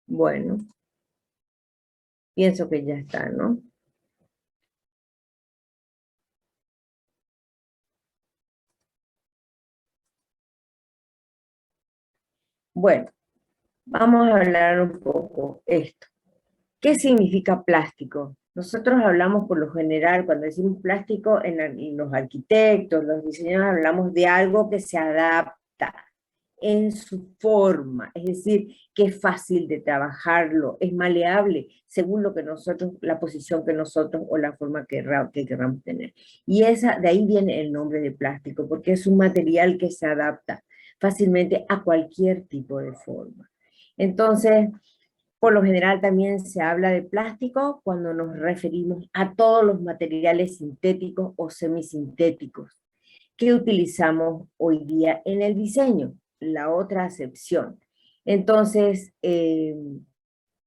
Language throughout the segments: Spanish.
Bueno, pienso que ya está, ¿no? Bueno, vamos a hablar un poco esto. ¿Qué significa plástico? Nosotros hablamos por lo general, cuando decimos plástico, en los arquitectos, los diseñadores, hablamos de algo que se adapta en su forma, es decir, que es fácil de trabajarlo, es maleable según lo que nosotros, la posición que nosotros o la forma que queramos tener. Y de ahí viene el nombre de plástico, porque es un material que se adapta fácilmente a cualquier tipo de forma. Entonces, por lo general también se habla de plástico cuando nos referimos a todos los materiales sintéticos o semisintéticos que utilizamos hoy día en el diseño, la otra acepción. Entonces,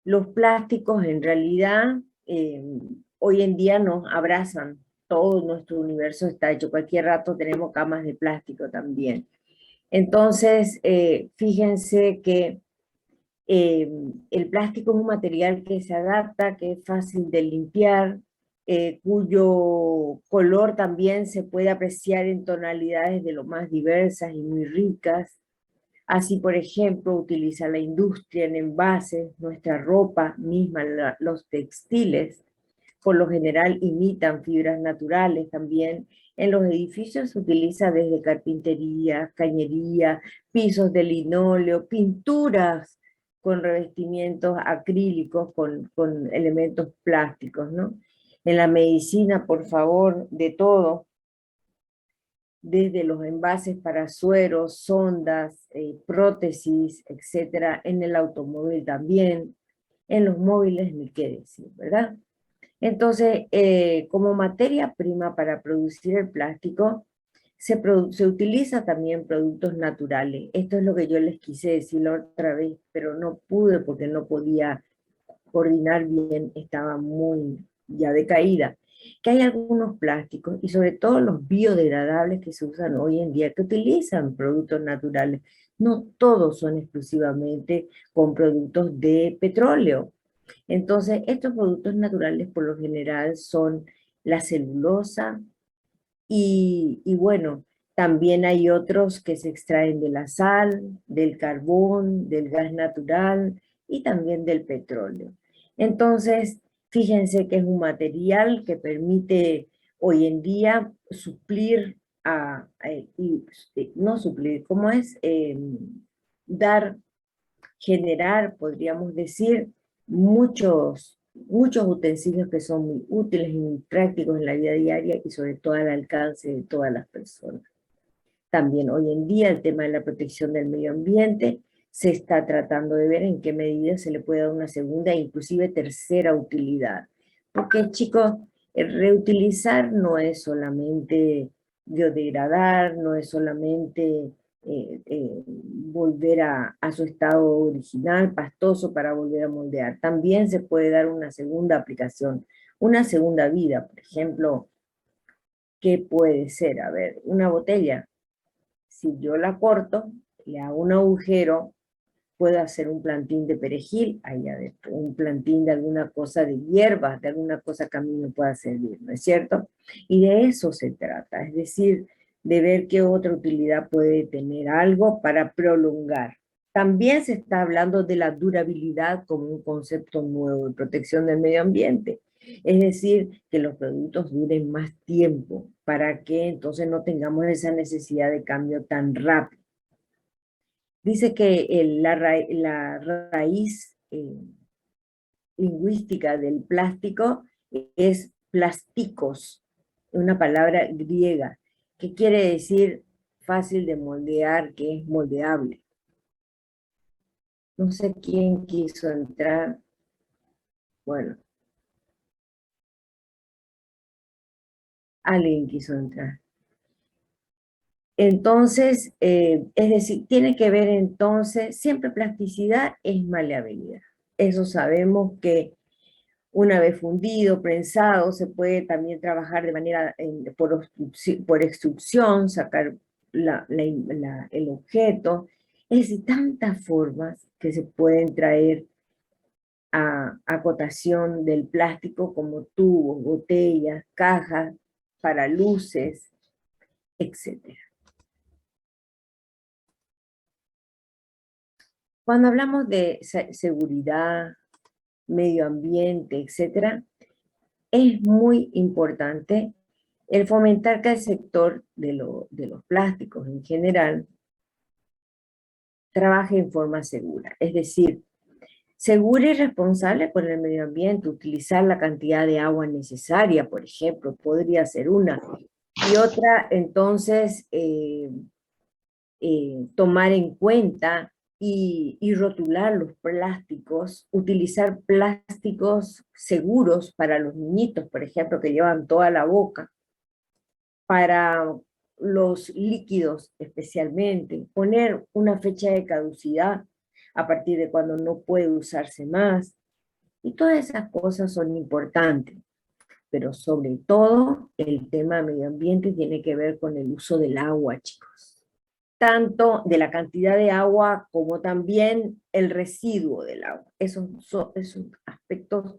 los plásticos en realidad hoy en día nos abrazan, todo nuestro universo está hecho, cualquier rato tenemos camas de plástico también. Entonces, fíjense que eh, el plástico es un material que se adapta, que es fácil de limpiar, cuyo color también se puede apreciar en tonalidades de lo más diversas y muy ricas. Así, por ejemplo, utiliza la industria en envases, nuestra ropa misma, los textiles, por lo general imitan fibras naturales también. En los edificios se utiliza desde carpintería, cañería, pisos de linóleo, pinturas con revestimientos acrílicos, con elementos plásticos, ¿no? En la medicina, por favor, de todo, desde los envases para sueros, sondas, prótesis, etcétera, en el automóvil también, en los móviles ni qué decir, ¿verdad? Entonces, como materia prima para producir el plástico, se utiliza también productos naturales. Esto es lo que yo les quise decir la otra vez, pero no pude porque no podía coordinar bien, estaba muy ya decaída. Que hay algunos plásticos y sobre todo los biodegradables que se usan hoy en día, que utilizan productos naturales. No todos son exclusivamente con productos de petróleo. Entonces, estos productos naturales por lo general son la celulosa y bueno, también hay otros que se extraen de la sal, del carbón, del gas natural y también del petróleo. Entonces, fíjense que es un material que permite hoy en día suplir, no suplir, ¿cómo es? Dar, generar, podríamos decir, muchos utensilios que son muy útiles y muy prácticos en la vida diaria y sobre todo al alcance de todas las personas. También hoy en día el tema de la protección del medio ambiente se está tratando de ver en qué medida se le puede dar una segunda e inclusive tercera utilidad. Porque chicos, el reutilizar no es solamente biodegradar, no es solamente volver a su estado original, pastoso, para volver a moldear. También se puede dar una segunda aplicación, una segunda vida. Por ejemplo, ¿qué puede ser? A ver, una botella, si yo la corto, le hago un agujero, puedo hacer un plantín de perejil, allá adentro, un plantín de alguna cosa de hierbas, de alguna cosa que a mí me pueda servir, ¿no es cierto? Y de eso se trata, es decir, de ver qué otra utilidad puede tener algo para prolongar. También se está hablando de la durabilidad como un concepto nuevo de protección del medio ambiente. Es decir, que los productos duren más tiempo para que entonces no tengamos esa necesidad de cambio tan rápido. Dice que la raíz lingüística del plástico es plásticos, una palabra griega, que quiere decir fácil de moldear, que es moldeable. No sé quién quiso entrar. Bueno, alguien quiso entrar. Entonces, es decir, tiene que ver entonces, siempre plasticidad es maleabilidad. Eso sabemos que una vez fundido, prensado, se puede también trabajar de manera por extrusión, sacar el objeto. Es decir, tantas formas que se pueden traer acotación del plástico como tubos, botellas, cajas, para luces, etc. Cuando hablamos de seguridad, medio ambiente, etc., es muy importante el fomentar que el sector de los plásticos en general trabaje en forma segura, es decir, segura y responsable con el medio ambiente, utilizar la cantidad de agua necesaria, por ejemplo, podría ser una. Y otra, entonces, tomar en cuenta y rotular los plásticos, utilizar plásticos seguros para los niñitos, por ejemplo, que llevan toda la boca, para los líquidos especialmente, poner una fecha de caducidad a partir de cuando no puede usarse más, y todas esas cosas son importantes, pero sobre todo el tema medio ambiente tiene que ver con el uso del agua, chicos. Tanto de la cantidad de agua como también el residuo del agua. Esos aspectos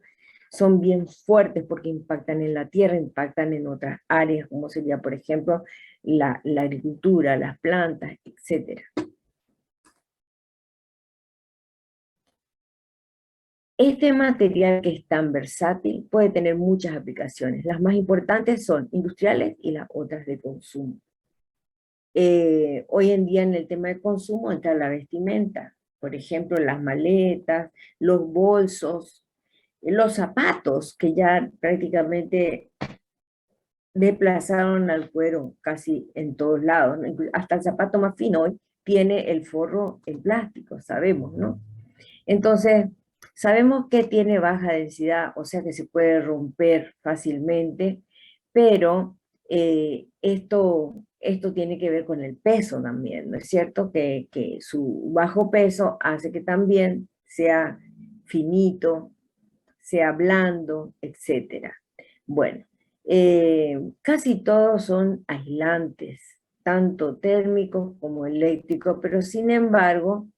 son bien fuertes porque impactan en la tierra, impactan en otras áreas, como sería, por ejemplo, la agricultura, las plantas, etc. Este material que es tan versátil puede tener muchas aplicaciones. Las más importantes son industriales y las otras de consumo. Hoy en día en el tema de consumo entra la vestimenta, por ejemplo, las maletas, los bolsos, los zapatos, que ya prácticamente desplazaron al cuero casi en todos lados, ¿no? Hasta el zapato más fino hoy tiene el forro en plástico, sabemos, ¿no? Entonces, sabemos que tiene baja densidad, o sea que se puede romper fácilmente, pero esto tiene que ver con el peso también, ¿no es cierto? Que su bajo peso hace que también sea finito, sea blando, etcétera. Bueno, casi todos son aislantes, tanto térmicos como eléctricos, pero sin embargo,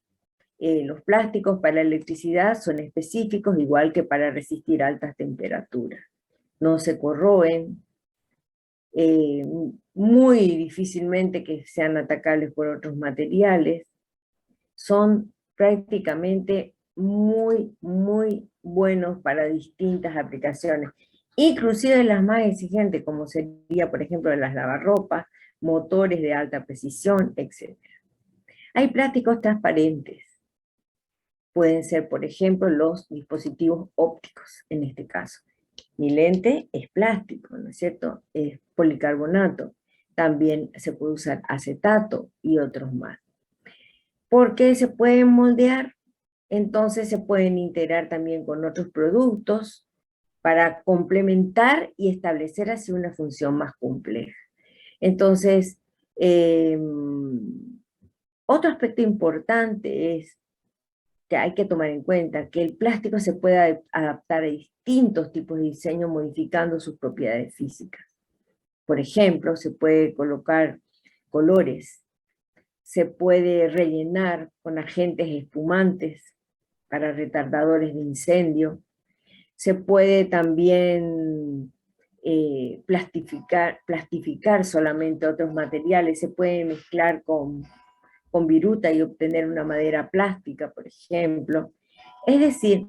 los plásticos para la electricidad son específicos, igual que para resistir altas temperaturas. No se corroen, eh, muy difícilmente que sean atacables por otros materiales. Son prácticamente muy buenos para distintas aplicaciones, inclusive las más exigentes, como sería, por ejemplo, las lavarropas, motores de alta precisión, etc. Hay plásticos transparentes. Pueden ser, por ejemplo, los dispositivos ópticos, en este caso. Mi lente es plástico, ¿no es cierto? Es policarbonato. También se puede usar acetato y otros más. Porque se pueden moldear, entonces se pueden integrar también con otros productos para complementar y establecer así una función más compleja. Entonces, otro aspecto importante es que hay que tomar en cuenta que el plástico se puede adaptar a distintos tipos de diseño modificando sus propiedades físicas. Por ejemplo, se puede colocar colores, se puede rellenar con agentes espumantes para retardadores de incendio, se puede también plastificar solamente otros materiales, se puede mezclar con viruta y obtener una madera plástica, por ejemplo. Es decir,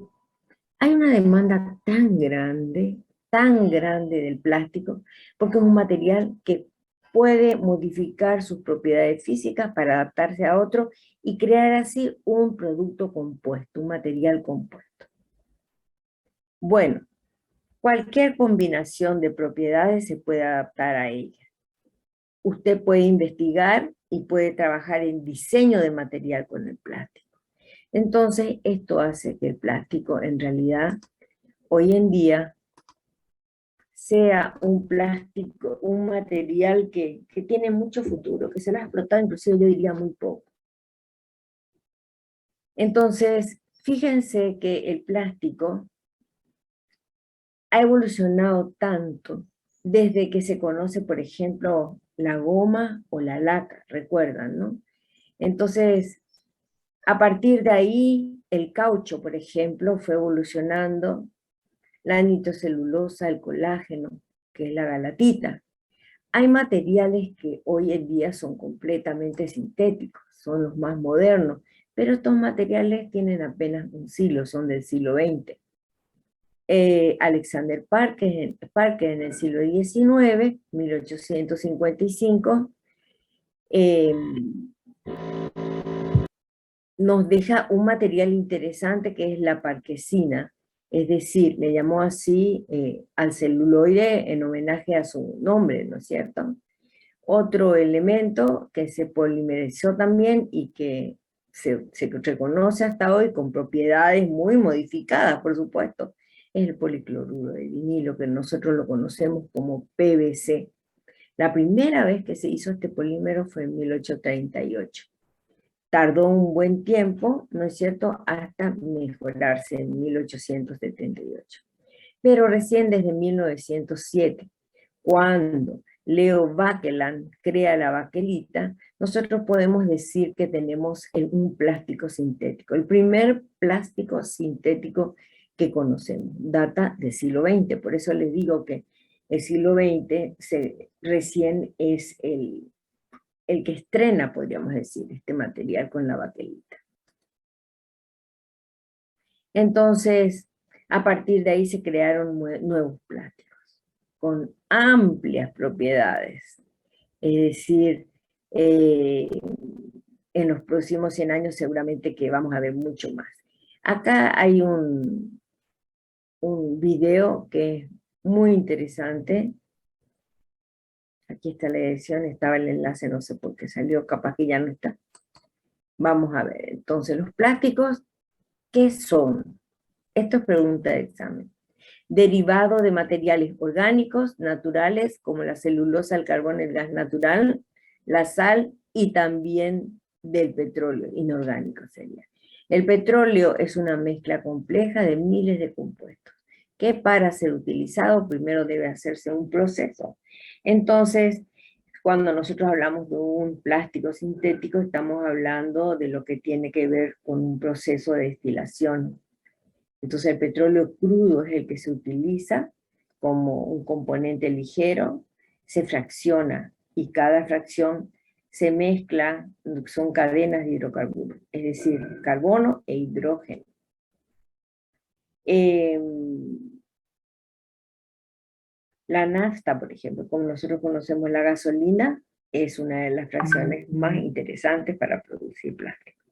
hay una demanda tan grande del plástico, porque es un material que puede modificar sus propiedades físicas para adaptarse a otro y crear así un producto compuesto, un material compuesto. Bueno, cualquier combinación de propiedades se puede adaptar a ella. Usted puede investigar y puede trabajar en diseño de material con el plástico. Entonces, esto hace que el plástico en realidad hoy en día sea un plástico, un material que tiene mucho futuro, que se lo ha explotado inclusive yo diría muy poco. Entonces, fíjense que el plástico ha evolucionado tanto desde que se conoce, por ejemplo, la goma o la laca, recuerdan, ¿no? Entonces, a partir de ahí el caucho, por ejemplo, fue evolucionando, la nitrocelulosa, el colágeno, que es la galatita. Hay materiales que hoy en día son completamente sintéticos, son los más modernos, pero estos materiales tienen apenas un siglo, son del siglo XX. Alexander Parker en el siglo XIX, 1855, eh, nos deja un material interesante que es la parquesina, es decir, le llamó así al celuloide en homenaje a su nombre, ¿no es cierto? Otro elemento que se polimerizó también y que se reconoce hasta hoy con propiedades muy modificadas, por supuesto, es el policloruro de vinilo, que nosotros lo conocemos como PVC. La primera vez que se hizo este polímero fue en 1838. Tardó un buen tiempo, ¿no es cierto?, hasta mejorarse en 1878. Pero recién desde 1907, cuando Leo Baekeland crea la baquelita, nosotros podemos decir que tenemos un plástico sintético. El primer plástico sintético que conocemos data del siglo XX, por eso les digo que el siglo XX recién es el que estrena, podríamos decir, este material con la baquelita. Entonces, a partir de ahí se crearon nuevos plásticos con amplias propiedades. Es decir, en los próximos 100 años seguramente que vamos a ver mucho más. Acá hay un video que es muy interesante. Aquí está la edición, estaba el enlace, no sé por qué salió, capaz que ya no está. Vamos a ver, entonces los plásticos, ¿qué son? Esto es pregunta de examen. Derivado de materiales orgánicos, naturales, como la celulosa, el carbón, el gas natural, la sal y también del petróleo, inorgánico sería. El petróleo es una mezcla compleja de miles de compuestos, que para ser utilizado primero debe hacerse un proceso. Entonces, cuando nosotros hablamos de un plástico sintético, estamos hablando de lo que tiene que ver con un proceso de destilación. Entonces el petróleo crudo es el que se utiliza como un componente ligero, se fracciona y cada fracción se mezcla, son cadenas de hidrocarburos, es decir, carbono e hidrógeno. La nafta, por ejemplo, como nosotros conocemos la gasolina, es una de las fracciones más interesantes para producir plástico.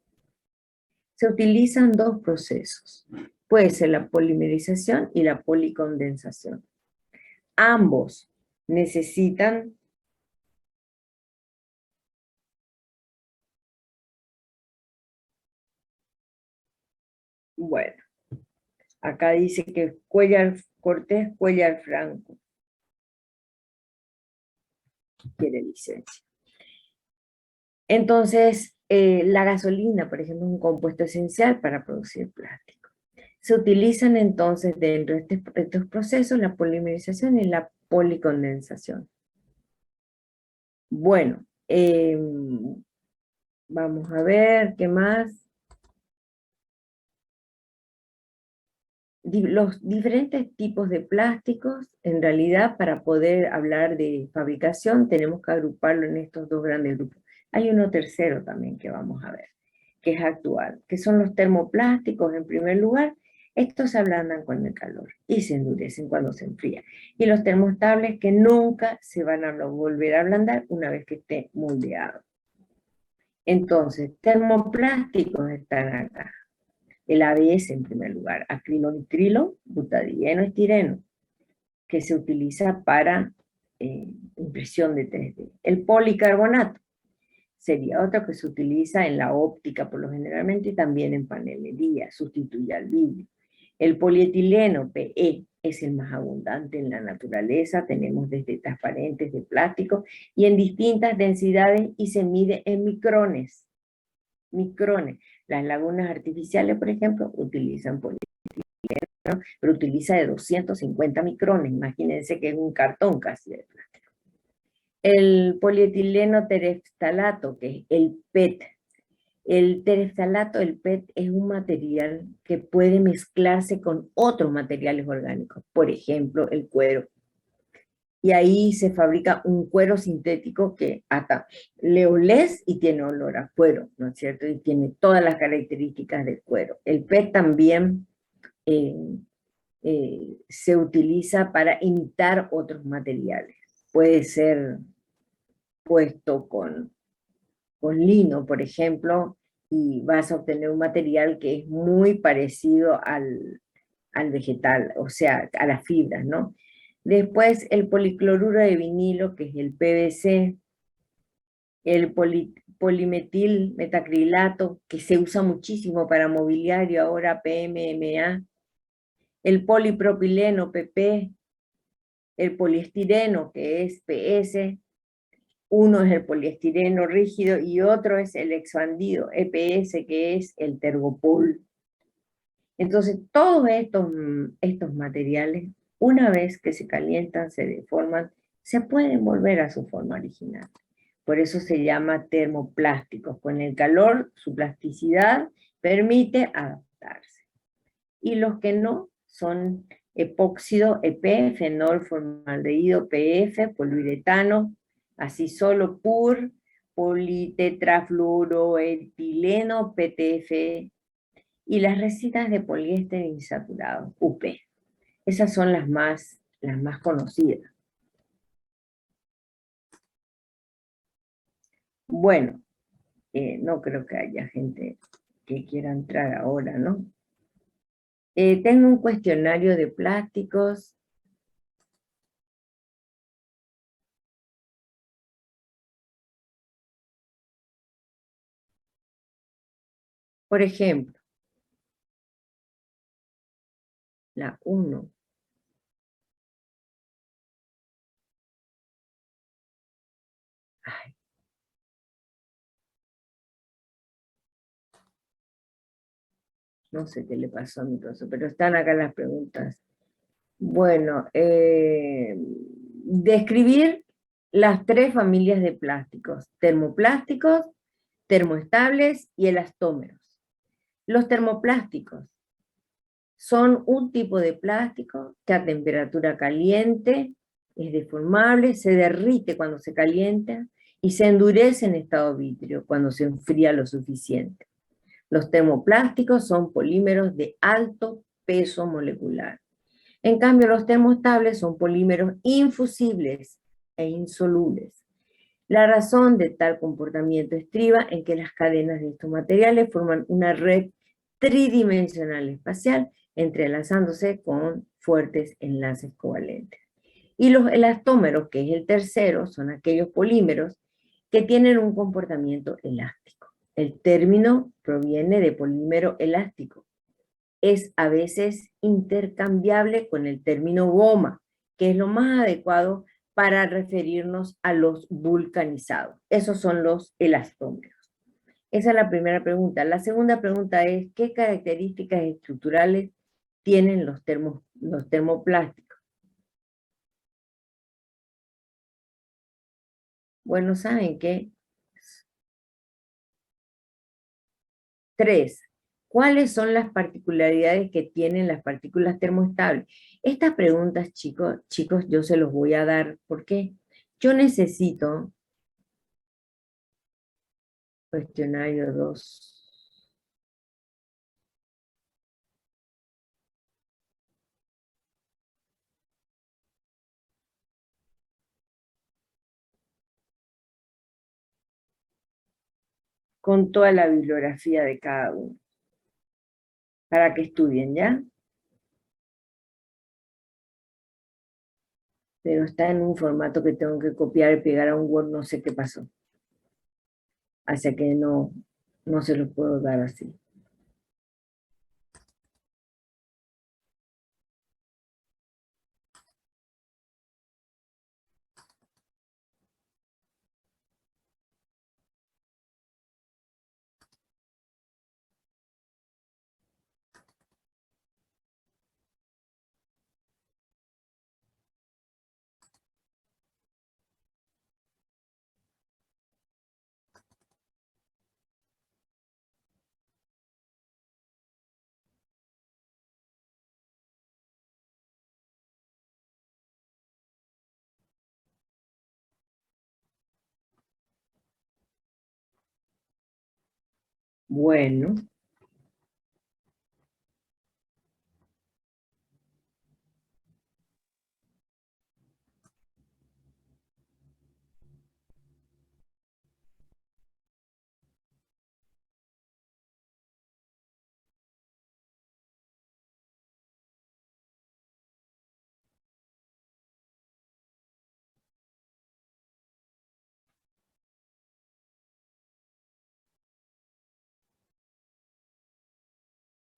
Se utilizan dos procesos. Puede ser la polimerización y la policondensación. Ambos necesitan bueno, acá dice que Cuéllar Cortés, Cuéllar Franco quiere licencia. Entonces, la gasolina, por ejemplo, es un compuesto esencial para producir plástico. Se utilizan entonces dentro de estos procesos la polimerización y la policondensación. Bueno, vamos a ver qué más. Los diferentes tipos de plásticos, en realidad para poder hablar de fabricación tenemos que agruparlo en estos dos grandes grupos. Hay uno tercero también que vamos a ver, que es actual, que son los termoplásticos en primer lugar. Estos se ablandan con el calor y se endurecen cuando se enfría. Y los termoestables que nunca se van a volver a ablandar una vez que esté moldeado. Entonces, termoplásticos están acá. El ABS en primer lugar, acrilonitrilo, butadieno, estireno, que se utiliza para impresión de 3D. El policarbonato sería otro que se utiliza en la óptica por lo generalmente y también en panelería, sustituye al vidrio. El polietileno, PE, es el más abundante en la naturaleza, tenemos desde transparentes de plástico y en distintas densidades y se mide en micrones. Micrones. Las lagunas artificiales, por ejemplo, utilizan polietileno, ¿no? Pero utiliza de 250 micrones, imagínense que es un cartón casi de plástico. El polietileno tereftalato, que es el PET, El tereftalato, el PET, es un material que puede mezclarse con otros materiales orgánicos, por ejemplo, el cuero. Y ahí se fabrica un cuero sintético que hasta le olés y tiene olor a cuero, ¿no es cierto? Y tiene todas las características del cuero. El PET también eh, se utiliza para imitar otros materiales. Puede ser puesto con lino, por ejemplo, y vas a obtener un material que es muy parecido al vegetal, o sea, a las fibras, ¿no? Después el policloruro de vinilo, que es el PVC, el polimetil metacrilato, que se usa muchísimo para mobiliario ahora, PMMA, el polipropileno, PP, el poliestireno, que es PS, uno es el poliestireno rígido y otro es el expandido, EPS, que es el tergopol. Entonces, todos estos materiales, una vez que se calientan, se deforman, se pueden volver a su forma original. Por eso se llama termoplásticos. Con el calor, su plasticidad permite adaptarse. Y los que no son epóxido, EP, fenol, formaldehído, PF, poliuretano, así solo PUR, politetrafluoroetileno, PTF, y las resinas de poliéster insaturado, UP. Esas son las más conocidas. Bueno, no creo que haya gente que quiera entrar ahora, ¿no? Tengo un cuestionario de plásticos. Por ejemplo, la uno. Ay, no sé qué le pasó a mi cosa, pero están acá las preguntas. Bueno, describir las tres familias de plásticos: termoplásticos, termoestables y elastómeros. Los termoplásticos son un tipo de plástico que a temperatura caliente es deformable, se derrite cuando se calienta y se endurece en estado vítreo cuando se enfría lo suficiente. Los termoplásticos son polímeros de alto peso molecular. En cambio, los termoestables son polímeros infusibles e insolubles. La razón de tal comportamiento estriba en que las cadenas de estos materiales forman una red tridimensional espacial, entrelazándose con fuertes enlaces covalentes. Y los elastómeros, que es el tercero, son aquellos polímeros que tienen un comportamiento elástico. El término proviene de polímero elástico. Es a veces intercambiable con el término goma, que es lo más adecuado para referirnos a los vulcanizados. Esos son los elastómeros. Esa es la primera pregunta. La segunda pregunta es, ¿qué características estructurales tienen los termoplásticos? Bueno, ¿saben qué? Tres, ¿cuáles son las particularidades que tienen las partículas termoestables? Estas preguntas, chicos, yo se los voy a dar. ¿Por qué? Yo necesito cuestionario 2 con toda la bibliografía de cada uno, para que estudien, ¿ya? Pero está en un formato que tengo que copiar y pegar a un Word, no sé qué pasó. Así que no se los puedo dar así. Bueno,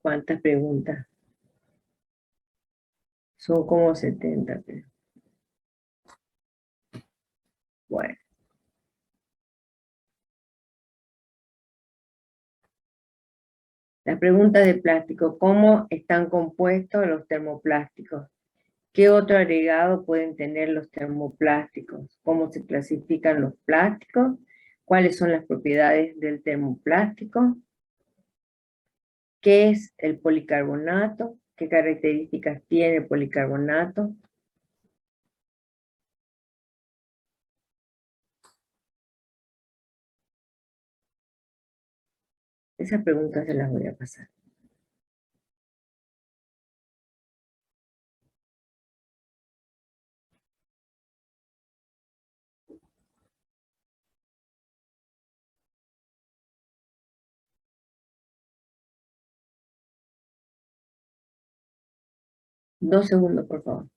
¿cuántas preguntas? Son como 70, pero bueno. La pregunta de plástico, ¿cómo están compuestos los termoplásticos? ¿Qué otro agregado pueden tener los termoplásticos? ¿Cómo se clasifican los plásticos? ¿Cuáles son las propiedades del termoplástico? ¿Qué es el policarbonato? ¿Qué características tiene el policarbonato? Esas preguntas se las voy a pasar. Dos segundos, por favor.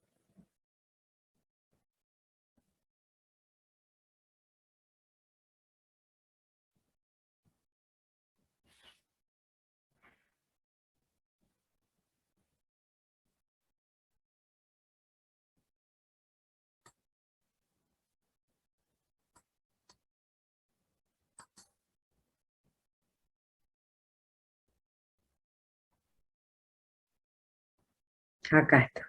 Acá está.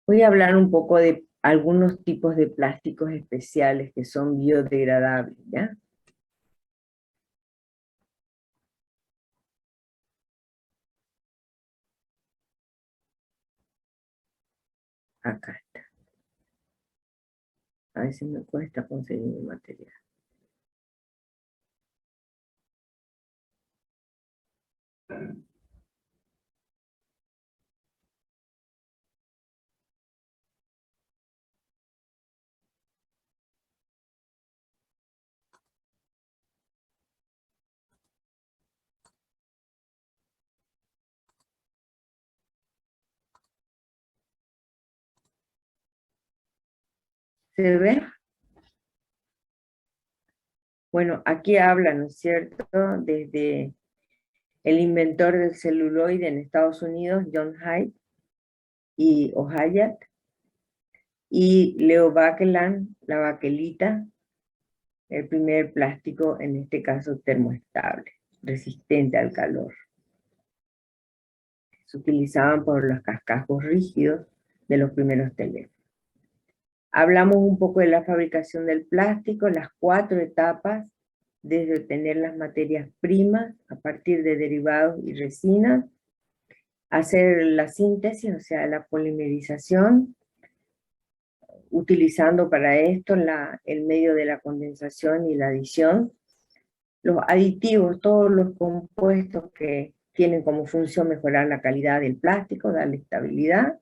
Voy a hablar un poco de algunos tipos de plásticos especiales que son biodegradables, ¿ya? Acá está. A ver si me cuesta conseguir mi material. ¿Se ve? Bueno, aquí habla, ¿no es cierto?, desde el inventor del celuloide en Estados Unidos, John Hyde y Ohayat, y Leo Baekeland, la baquelita, el primer plástico, en este caso termoestable, resistente al calor. Se utilizaban por los cascajos rígidos de los primeros teléfonos. Hablamos un poco de la fabricación del plástico, las 4 etapas, desde obtener las materias primas a partir de derivados y resinas, hacer la síntesis, o sea, la polimerización, utilizando para esto el medio de la condensación y la adición, los aditivos, todos los compuestos que tienen como función mejorar la calidad del plástico, darle estabilidad,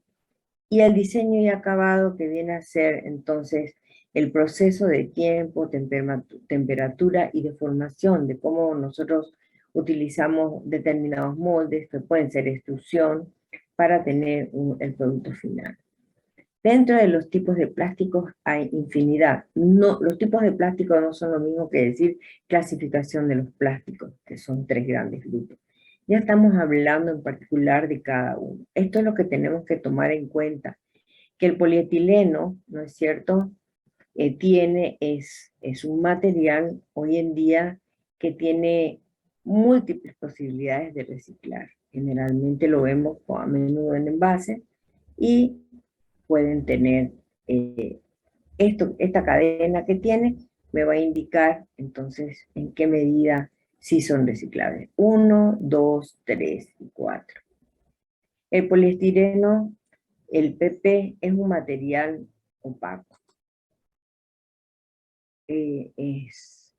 y el diseño y acabado, que viene a ser entonces el proceso de tiempo, temperatura y de formación, de cómo nosotros utilizamos determinados moldes, que pueden ser extrusión, para tener el producto final. Dentro de los tipos de plásticos hay infinidad. No, los tipos de plástico no son lo mismo que decir clasificación de los plásticos, que son 3 grandes grupos. Ya estamos hablando en particular de cada uno. Esto es lo que tenemos que tomar en cuenta, que el polietileno, ¿no es cierto?, es un material hoy en día que tiene múltiples posibilidades de reciclar. Generalmente lo vemos a menudo en envase y pueden tener esta cadena que tiene, me va a indicar entonces en qué medida sí son reciclables. 1, 2, 3 y 4. El poliestireno, el PP, es un material opaco. Es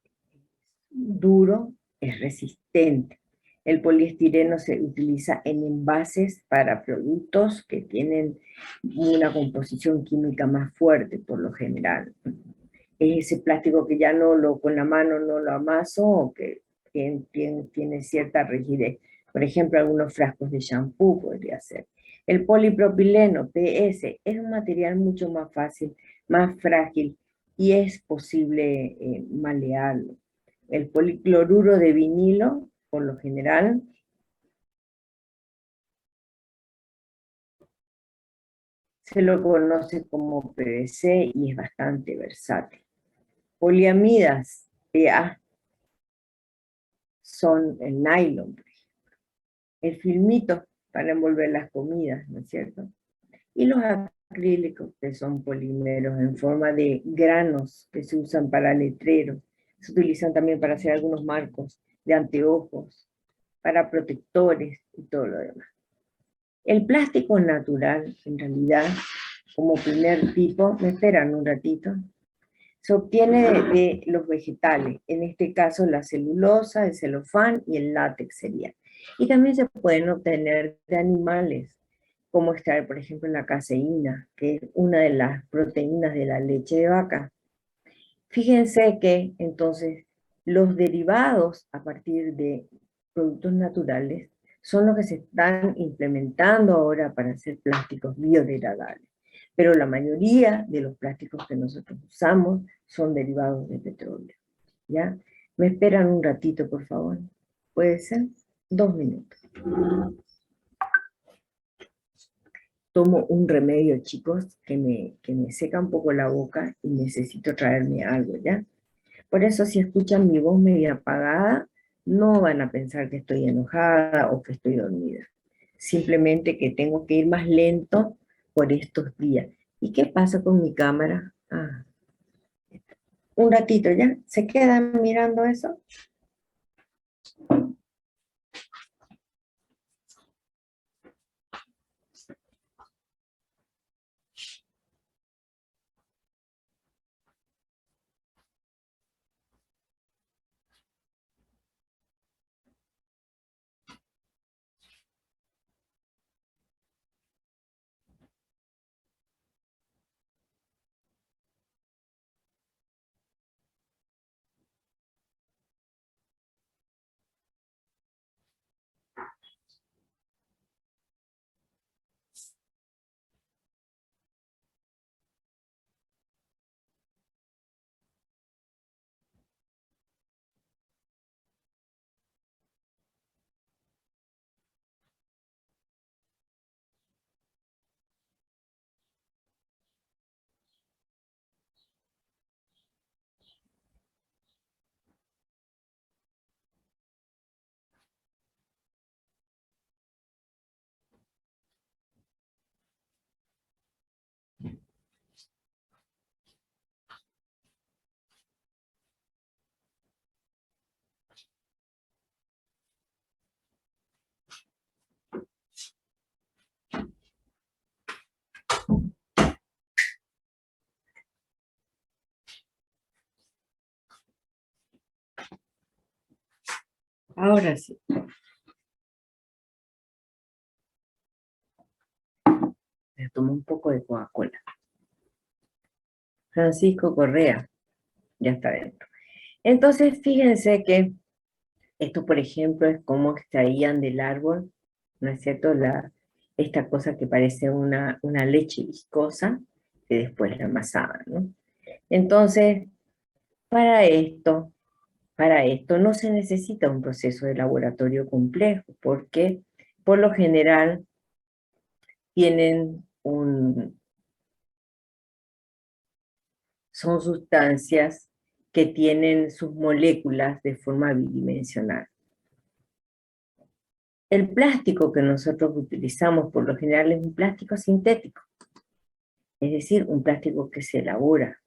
duro, es resistente. El poliestireno se utiliza en envases para productos que tienen una composición química más fuerte por lo general. Es ese plástico que ya con la mano no lo amaso o que tiene cierta rigidez. Por ejemplo, algunos frascos de shampoo podría ser. El polipropileno, PS, es un material mucho más fácil, más frágil y es posible malearlo. El policloruro de vinilo, por lo general, se lo conoce como PVC y es bastante versátil. Poliamidas, PA, son el nylon, el filmito para envolver las comidas, ¿no es cierto? Y los acrílicos, que son polímeros en forma de granos que se usan para letreros, se utilizan también para hacer algunos marcos de anteojos, para protectores y todo lo demás. El plástico natural, en realidad, como primer tipo, me esperan un ratito, se obtiene de los vegetales, en este caso la celulosa, el celofán y el látex sería. Y también se pueden obtener de animales, como extraer, por ejemplo, la caseína, que es una de las proteínas de la leche de vaca. Fíjense que entonces los derivados a partir de productos naturales son los que se están implementando ahora para hacer plásticos biodegradables. Pero la mayoría de los plásticos que nosotros usamos son derivados de petróleo. ¿Ya? ¿Me esperan un ratito, por favor? ¿Puede ser? 2 minutos. Tomo un remedio, chicos, que me seca un poco la boca y necesito traerme algo, ¿ya? Por eso si escuchan mi voz media apagada, no van a pensar que estoy enojada o que estoy dormida. Simplemente que tengo que ir más lento por estos días. ¿Y qué pasa con mi cámara? Un ratito ya. ¿Se quedan mirando eso? Ahora sí. Me tomo un poco de Coca-Cola. Francisco Correa, ya está dentro. Entonces, fíjense que esto, por ejemplo, es como extraían del árbol, ¿no es cierto? Esta cosa que parece una leche viscosa, que después la amasaban, ¿no? Entonces, para esto, para esto no se necesita un proceso de laboratorio complejo, porque por lo general tienen son sustancias que tienen sus moléculas de forma bidimensional. El plástico que nosotros utilizamos por lo general es un plástico sintético, es decir, un plástico que se elabora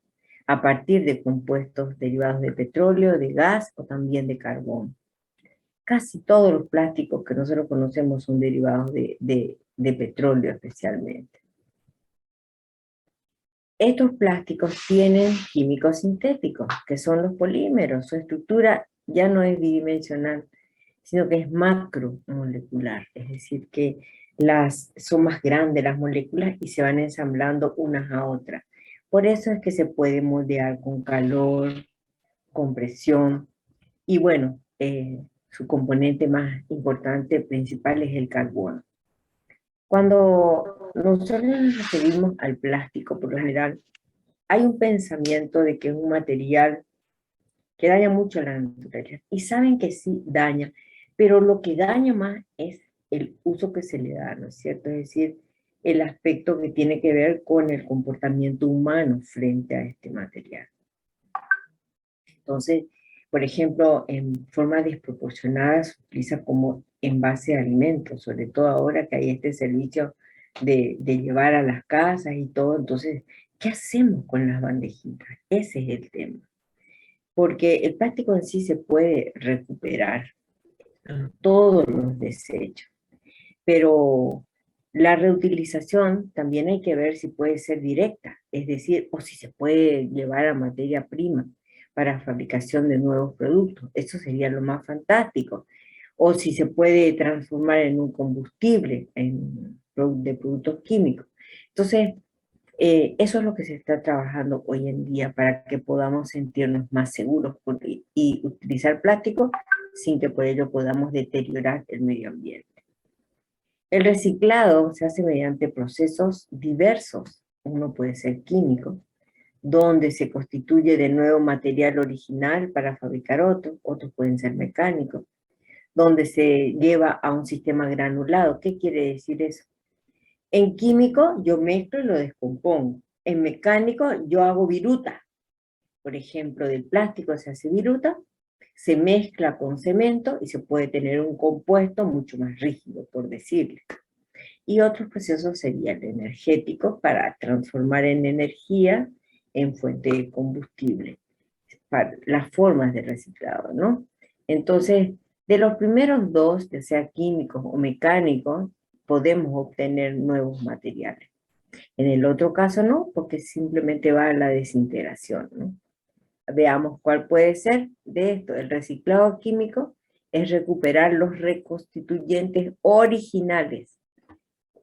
a partir de compuestos derivados de petróleo, de gas o también de carbón. Casi todos los plásticos que nosotros conocemos son derivados de petróleo especialmente. Estos plásticos tienen químicos sintéticos, que son los polímeros. Su estructura ya no es bidimensional, sino que es macromolecular, es decir, que son más grandes las moléculas y se van ensamblando unas a otras. Por eso es que se puede moldear con calor, con presión, y bueno, su componente más importante, principal, es el carbono. Cuando nosotros nos referimos al plástico, por lo general, hay un pensamiento de que es un material que daña mucho a la naturaleza. Y saben que sí daña, pero lo que daña más es el uso que se le da, ¿no es cierto? Es decir, el aspecto que tiene que ver con el comportamiento humano frente a este material. Entonces, por ejemplo, en forma desproporcionada se utiliza como envase de alimentos, sobre todo ahora que hay este servicio de llevar a las casas y todo. Entonces, ¿qué hacemos con las bandejitas? Ese es el tema. Porque el plástico en sí se puede recuperar, todos los desechos, pero la reutilización también hay que ver si puede ser directa, es decir, o si se puede llevar a materia prima para fabricación de nuevos productos. Eso sería lo más fantástico. O si se puede transformar en un combustible de productos químicos. Entonces, eso es lo que se está trabajando hoy en día para que podamos sentirnos más seguros y utilizar plástico sin que por ello podamos deteriorar el medio ambiente. El reciclado se hace mediante procesos diversos. Uno puede ser químico, donde se constituye de nuevo material original para fabricar otro. Otros pueden ser mecánicos, donde se lleva a un sistema granulado. ¿Qué quiere decir eso? En químico yo mezclo y lo descompongo. En mecánico yo hago viruta. Por ejemplo, del plástico se hace viruta, se mezcla con cemento y se puede tener un compuesto mucho más rígido, por decirle. Y otros procesos serían energéticos para transformar en energía en fuente de combustible. Para las formas de reciclado, ¿no? Entonces, de los primeros dos, ya sea químicos o mecánicos, podemos obtener nuevos materiales. En el otro caso no, porque simplemente va a la desintegración, ¿no? Veamos cuál puede ser de esto. El reciclado químico es recuperar los reconstituyentes originales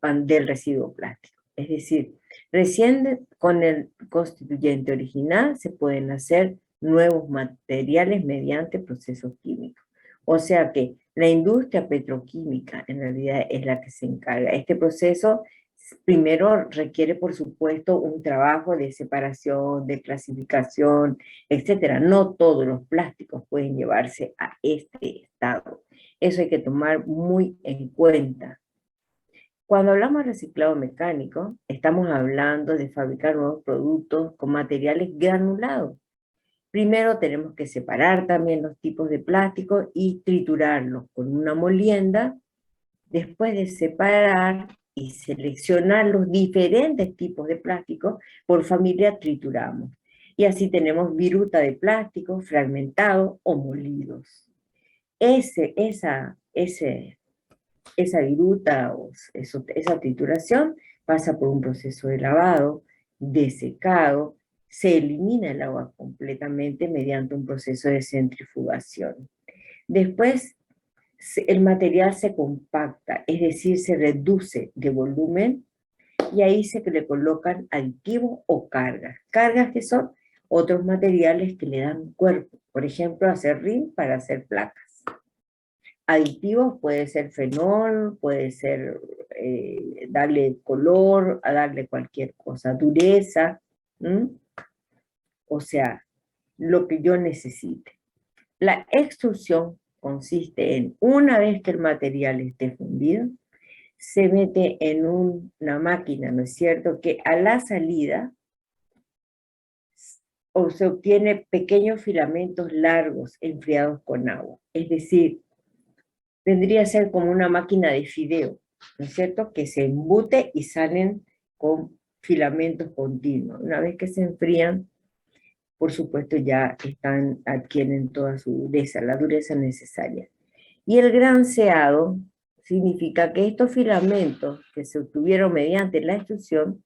del residuo plástico. Es decir, recién con el constituyente original se pueden hacer nuevos materiales mediante procesos químicos. O sea que la industria petroquímica en realidad es la que se encarga. Este proceso primero requiere, por supuesto, un trabajo de separación, de clasificación, etcétera. No todos los plásticos pueden llevarse a este estado. Eso hay que tomar muy en cuenta. Cuando hablamos de reciclado mecánico, estamos hablando de fabricar nuevos productos con materiales granulados. Primero tenemos que separar también los tipos de plástico y triturarlos con una molienda. Después de separar y seleccionar los diferentes tipos de plástico, por familia trituramos. Y así tenemos viruta de plástico, fragmentado o molidos. Esa viruta o esa trituración pasa por un proceso de lavado, de secado, se elimina el agua completamente mediante un proceso de centrifugación. Después el material se compacta, es decir, se reduce de volumen y ahí se le colocan aditivos o cargas. Cargas que son otros materiales que le dan cuerpo, por ejemplo, acerrín para hacer placas. Aditivos puede ser fenol, puede ser darle color, a darle cualquier cosa, dureza, ¿m? O sea, lo que yo necesite. La extrusión consiste en, una vez que el material esté fundido, se mete en una máquina, ¿no es cierto?, que a la salida o se obtiene pequeños filamentos largos enfriados con agua. Es decir, vendría a ser como una máquina de fideo, ¿no es cierto?, que se embute y salen con filamentos continuos. Una vez que se enfrían, por supuesto ya adquieren toda su dureza, la dureza necesaria. Y el granseado significa que estos filamentos que se obtuvieron mediante la extrusión